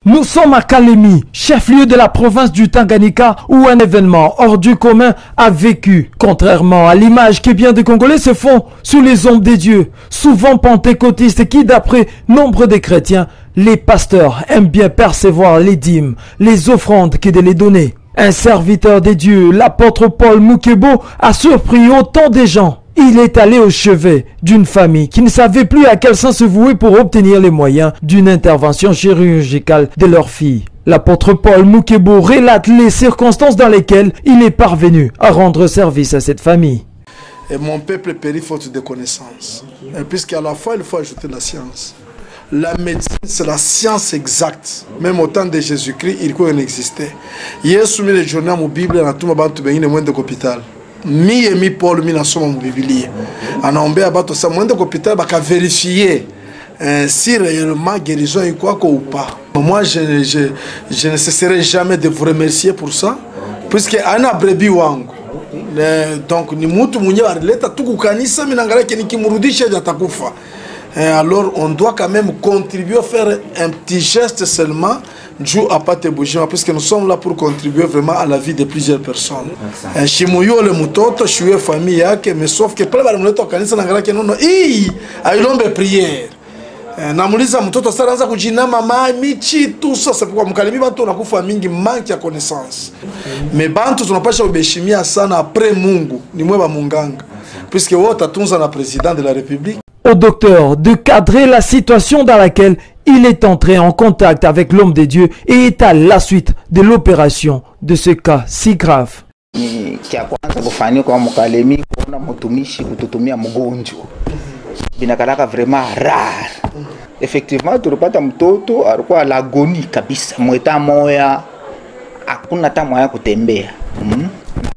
Nous sommes à Kalemi, chef-lieu de la province du Tanganyika, où un événement hors du commun a vécu. Contrairement à l'image que bien des Congolais se font sous les ombres des dieux, souvent pentecôtistes qui, d'après nombre de chrétiens, les pasteurs aiment bien percevoir les dîmes, les offrandes que de les donner. Un serviteur des dieux, l'apôtre Paul Mukebo, a surpris autant de gens. Il est allé au chevet d'une famille qui ne savait plus à quel sens se vouer pour obtenir les moyens d'une intervention chirurgicale de leur fille. L'apôtre Paul Mukebo relate les circonstances dans lesquelles il est parvenu à rendre service à cette famille. Et mon peuple périt faute de connaissances. Puisqu'à la fois, il faut ajouter la science. La médecine, c'est la science exacte. Même au temps de Jésus-Christ, il faut en exister. Hier, soumis les journaux à Bible, on a tout le monde de l'hôpital. Mi et mi Paul mi na soma Bible anaombea bato sa mwende hôpital baka vérifier si réellement guérison est quoi ou pas. Moi je ne cesserai jamais de vous remercier pour ça puisque ana brebi wangu donc ni mtu mwenyewe alileta tu kukanisa mimi naangalia nikimrudisha atakufa. Alors on doit quand même contribuer à faire un petit geste seulement. Dieu a pas te bouger parce que nous sommes là pour contribuer vraiment à la vie de plusieurs personnes. Shimuyo le mutoto, je suis famille yake, mais sauf que pale balimuleta kanisa naangalia que non ailombe prière. Namuliza mtoto sasa anaanza kujina mama michi tout ça c'est pourquoi mkalimi bantu nakufa mingi manque ya connaissance. Mais bantu tunapasha ubeshimia sana après Mungu, ni mwe ba munganga. Puisque wote atunza na président de la République. Au docteur de cadrer la situation dans laquelle il est entré en contact avec l'homme de Dieu et est à la suite de l'opération de ce cas si grave. Kia kwanza kufanyika kwa Mkalemi kuona mtumishi kututumia mgonjwa binakalaka vraiment rare. Effectivement tulipata mtoto alikuwa alagoni kabisa, mweta moya hakuna hata moya kutembea.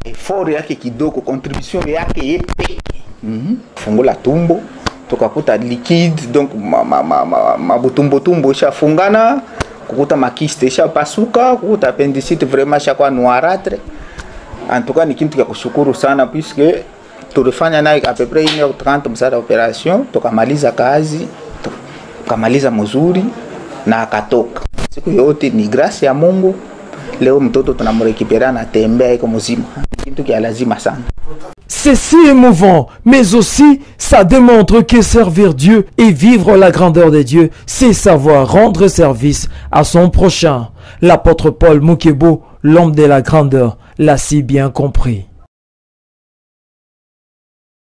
Effort yake kidogo, contribution yake yepeke. Fungula tumbo tukakuta liquide, donc mabutumbo shafungana, kukuta makiste shapasuka, kukuta appendicite vraiment shakwa noirâtre. En tout cas ni kitu ya kushukuru sana puisque tulifanya naye à peu près 1h30 msada operation, tukamaliza kazi, tukamaliza mzuri na akatoka. Siku yote ni grâce ya Mungu. Leo mtoto tunamrekipera na tembea iko mzima. Kitu kia lazima sana. C'est si émouvant, mais aussi ça démontre que servir Dieu et vivre la grandeur de Dieu, c'est savoir rendre service à son prochain. L'apôtre Paul Mukebo, l'homme de la grandeur, l'a si bien compris.